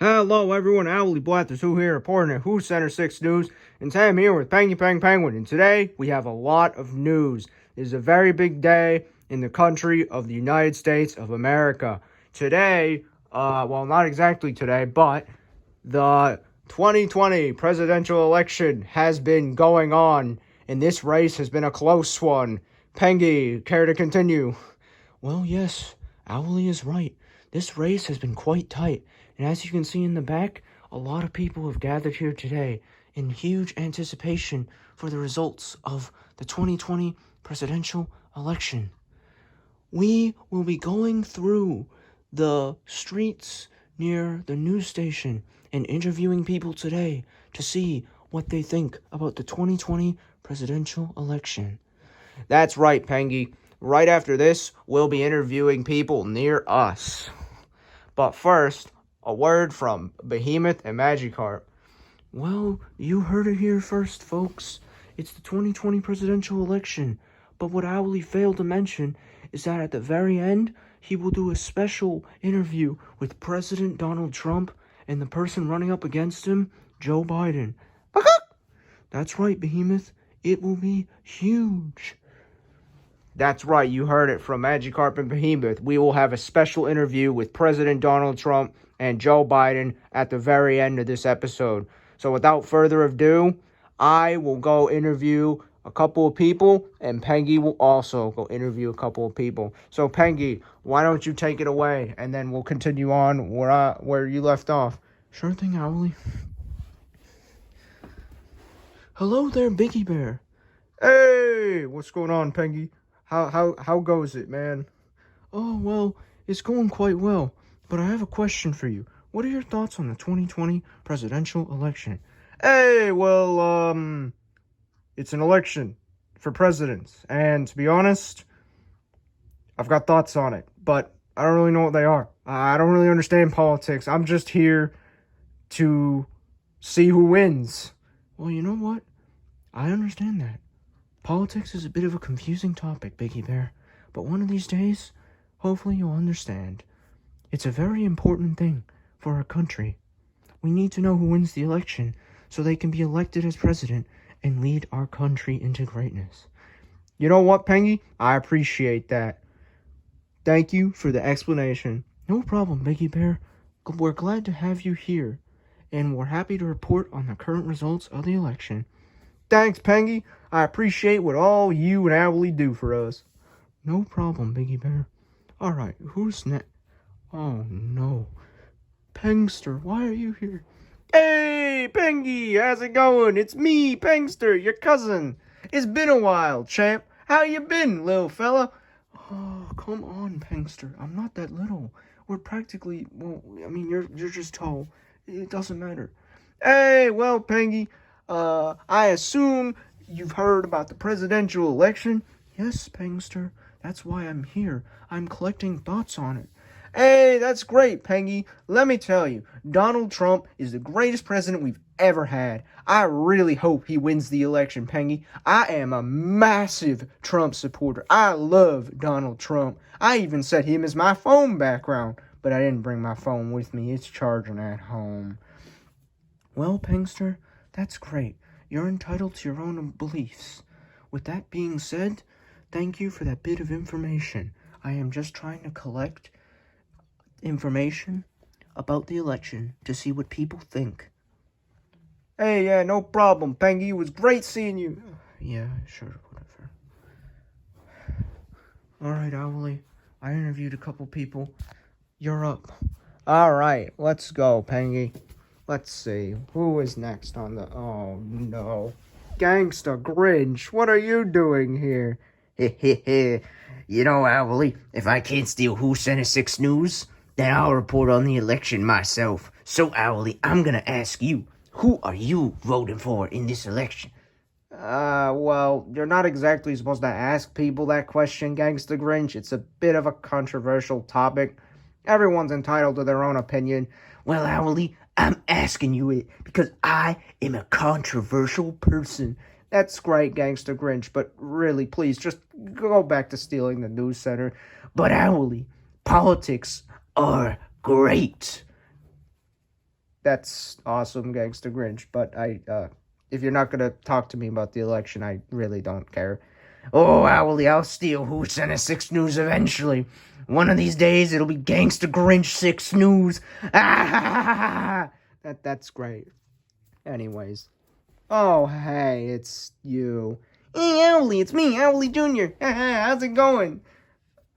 Hello everyone, Owly Blathers Who here reporting at Hoocenter 6 News, and today I'm here with Penguin, and today we have a lot of news. It is a very big day in the country of the United States of America. Today, well not exactly today, but the 2020 presidential election has been going on, and this race has been a close one. Pengy, care to continue? Well, yes, Owly is right. This race has been quite tight, and as you can see in the back, a lot of people have gathered here today in huge anticipation for the results of the 2020 presidential election. We will be going through the streets near the news station and interviewing people today to see what they think about the 2020 presidential election. That's right, Pengy. Right after this, we'll be interviewing people near us. But first, a word from Behemoth and Magikarp. Well, you heard it here first, folks. It's the 2020 presidential election. But what Owly failed to mention is that at the very end, he will do a special interview with President Donald Trump and the person running up against him, Joe Biden. That's right, Behemoth. It will be huge. That's right, you heard it from Magikarp and Behemoth. We will have a special interview with President Donald Trump and Joe Biden at the very end of this episode. So without further ado, I will go interview a couple of people, and Pengy will also go interview a couple of people. So Pengy, why don't you take it away, and then we'll continue on where you left off. Sure thing, Owly. Hello there, Biggie Bear. Hey, what's going on, Pengy? How goes it, man? Oh, well, it's going quite well, but I have a question for you. What are your thoughts on the 2020 presidential election? Hey, well, it's an election for presidents, and to be honest, I've got thoughts on it, but I don't really know what they are. I don't really understand politics. I'm just here to see who wins. Well, you know what? I understand that. Politics is a bit of a confusing topic, Biggie Bear, but one of these days, hopefully you'll understand. It's a very important thing for our country. We need to know who wins the election so they can be elected as president and lead our country into greatness. You know what, Pengy? I appreciate that. Thank you for the explanation. No problem, Biggie Bear. We're glad to have you here, and we're happy to report on the current results of the election. Thanks, Pengy. I appreciate what all you and Owly do for us. No problem, Biggie Bear. Alright, who's next? Oh, no. Pengster, why are you here? Hey, Pengy, how's it going? It's me, Pengster, your cousin. It's been a while, champ. How you been, little fella? Oh, come on, Pengster. I'm not that little. We're practically, well, I mean, you're just tall. It doesn't matter. Hey, well, Pengy, I assume you've heard about the presidential election? Yes, Pengster. That's why I'm here. I'm collecting thoughts on it. Hey, that's great, Pengy. Let me tell you, Donald Trump is the greatest president we've ever had. I really hope he wins the election, Pengy. I am a massive Trump supporter. I love Donald Trump. I even set him as my phone background, but I didn't bring my phone with me. It's charging at home. Well, Pengster, that's great. You're entitled to your own beliefs. With that being said, thank you for that bit of information. I am just trying to collect information about the election to see what people think. Hey, yeah, no problem, Pengy. It was great seeing you. Yeah, sure, whatever. Alright, Owly. I interviewed a couple people. You're up. Alright, let's go, Pengy. Let's see, who is next on the... Oh, no. Gangsta Grinch, what are you doing here? Heh. You know, Owly, if I can't steal Hoocenter 6 News, then I'll report on the election myself. So, Owly, I'm gonna ask you, who are you voting for in this election? Well, you're not exactly supposed to ask people that question, Gangsta Grinch. It's a bit of a controversial topic. Everyone's entitled to their own opinion. Well, Owly, I'm asking you it because I am a controversial person. That's great, Gangsta Grinch, but really, please, just go back to stealing the news center. But, Owly, politics are great. That's awesome, Gangsta Grinch. But if you're not gonna talk to me about the election, I really don't care. Oh, Owly, I'll steal Hoocenter 6 News eventually. One of these days, it'll be Gangsta Grinch 6 News. Ah! That's great. Anyways. Oh, hey, it's you. Hey, Owly, it's me, Owly Jr. How's it going?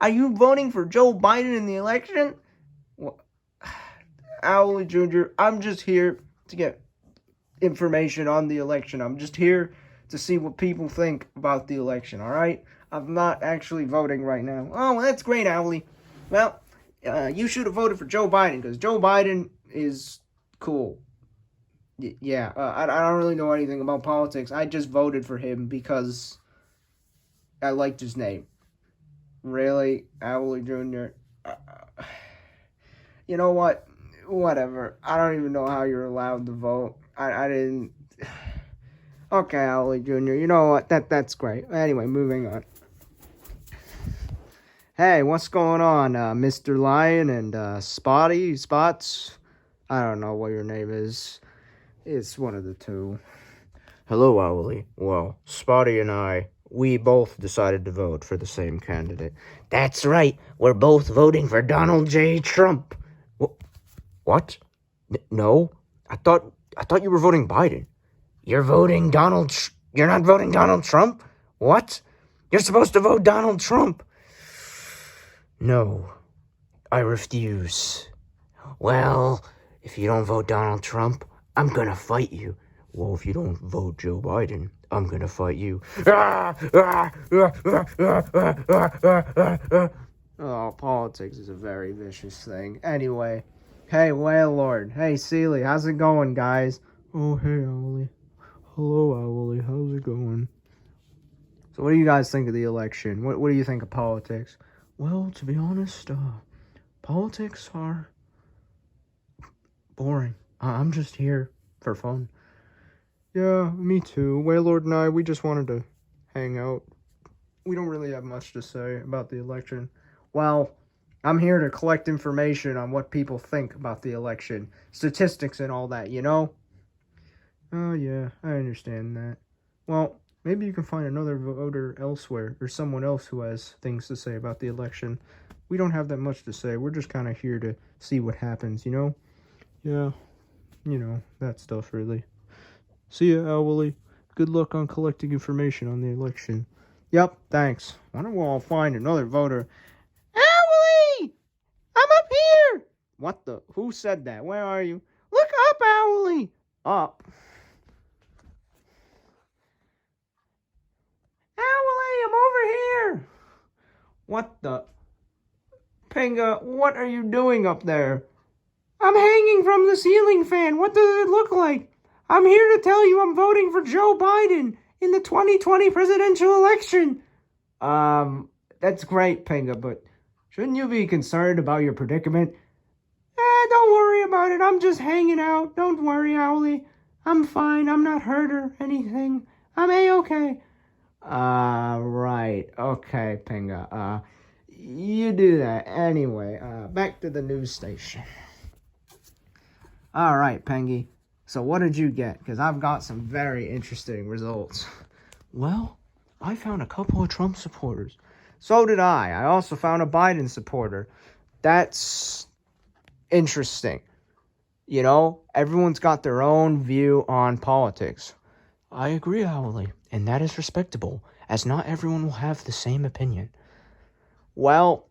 Are you voting for Joe Biden in the election? Owly Jr., I'm just here to get information on the election. I'm just here to see what people think about the election, alright? I'm not actually voting right now. Oh, well, that's great, Owly. Well, you should have voted for Joe Biden, because Joe Biden is cool. Yeah, I don't really know anything about politics. I just voted for him because I liked his name. Really? Owly Jr.? You know what? Whatever. I don't even know how you're allowed to vote. I didn't... Okay, Owly Jr., you know what? That's great. Anyway, moving on. Hey, what's going on, Mr. Lion and Spots? I don't know what your name is. It's one of the two. Hello, Owly. Well, Spotty and I, we both decided to vote for the same candidate. That's right. We're both voting for Donald J. Trump. What? No? I thought you were voting Biden. You're not voting Donald Trump? What? You're supposed to vote Donald Trump. No. I refuse. Well, if you don't vote Donald Trump, I'm gonna fight you. Well, if you don't vote Joe Biden, I'm gonna fight you. Oh, politics is a very vicious thing. Anyway, hey, Whale Lord. Hey, Sealy, how's it going, guys? Oh, hey, Owly. Hello, Owly. How's it going? So what do you guys think of the election? What do you think of politics? Well, to be honest, politics are boring. I'm just here for fun. Yeah, me too. Waylord and I, we just wanted to hang out. We don't really have much to say about the election. Well, I'm here to collect information on what people think about the election. Statistics and all that, you know? Oh, yeah, I understand that. Well, maybe you can find another voter elsewhere, or someone else who has things to say about the election. We don't have that much to say. We're just kind of here to see what happens, you know? Yeah, you know, that stuff, really. See ya, Owly. Good luck on collecting information on the election. Yep, thanks. Wonder where I'll find another voter. Owly! I'm up here! What the? Who said that? Where are you? Look up, Owly! Up. Owly, I'm over here! What the? Pinga, what are you doing up there? I'm hanging from the ceiling fan. What does it look like? I'm here to tell you I'm voting for Joe Biden in the 2020 presidential election. That's great, Pinga, but shouldn't you be concerned about your predicament? Don't worry about it. I'm just hanging out. Don't worry, Owly. I'm fine. I'm not hurt or anything. I'm A-okay. Right. Okay, Pinga. You do that. Anyway, back to the news station. All right, Pengy. So what did you get? Because I've got some very interesting results. Well, I found a couple of Trump supporters. So did I. I also found a Biden supporter. That's interesting. You know, everyone's got their own view on politics. I agree, Owly, and that is respectable, as not everyone will have the same opinion. Well,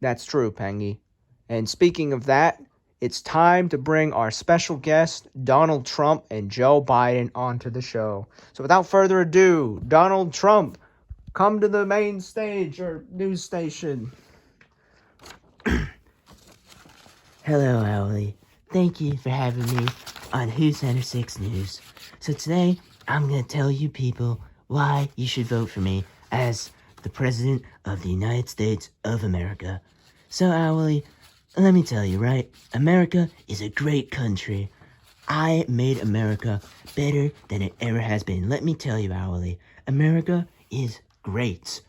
that's true, Pengy. And speaking of that, it's time to bring our special guest, Donald Trump and Joe Biden, onto the show. So without further ado, Donald Trump, come to the main stage or news station. Hello, Owly. Thank you for having me on Hoocenter 6 News. So today, I'm going to tell you people why you should vote for me as the President of the United States of America. So, Owly, let me tell you, right? America is a great country. I made America better than it ever has been. Let me tell you, Owly, America is great.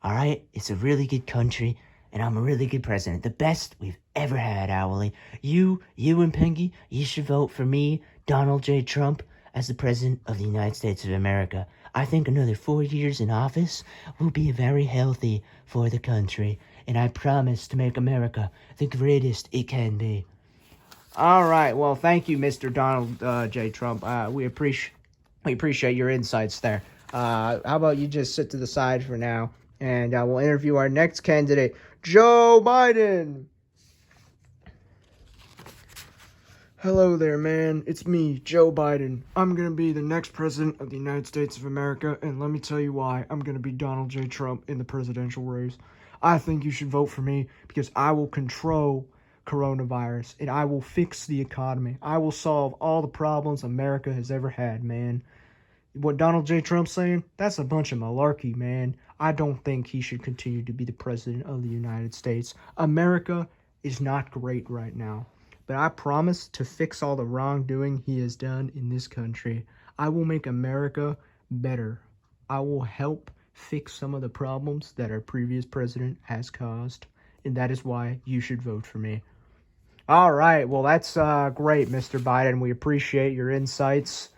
All right? It's a really good country, and I'm a really good president. The best we've ever had, Owly. You and Pinky, you should vote for me, Donald J. Trump, as the President of the United States of America. I think another 4 years in office will be very healthy for the country, and I promise to make America the greatest it can be. All right. Well, thank you, Mr. Donald J. Trump. We appreciate your insights there. How about you just sit to the side for now, and we'll interview our next candidate, Joe Biden. Hello there, man. It's me, Joe Biden. I'm going to be the next president of the United States of America, and let me tell you why. I'm going to be Donald J. Trump in the presidential race. I think you should vote for me because I will control coronavirus, and I will fix the economy. I will solve all the problems America has ever had, man. What Donald J. Trump's saying, that's a bunch of malarkey, man. I don't think he should continue to be the president of the United States. America is not great right now, but I promise to fix all the wrongdoing he has done in this country. I will make America better. I will help fix some of the problems that our previous president has caused, and that is why you should vote for me. All right, well, that's great, Mr. Biden. We appreciate your insights.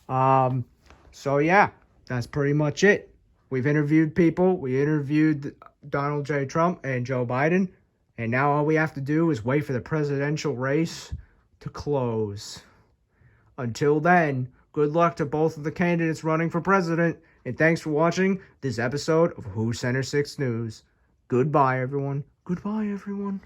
So, yeah, that's pretty much it. We've interviewed people. We interviewed Donald J. Trump and Joe Biden. And now all we have to do is wait for the presidential race to close. Until then, good luck to both of the candidates running for president. And thanks for watching this episode of Hoocenter 6 News. Goodbye, everyone. Goodbye, everyone.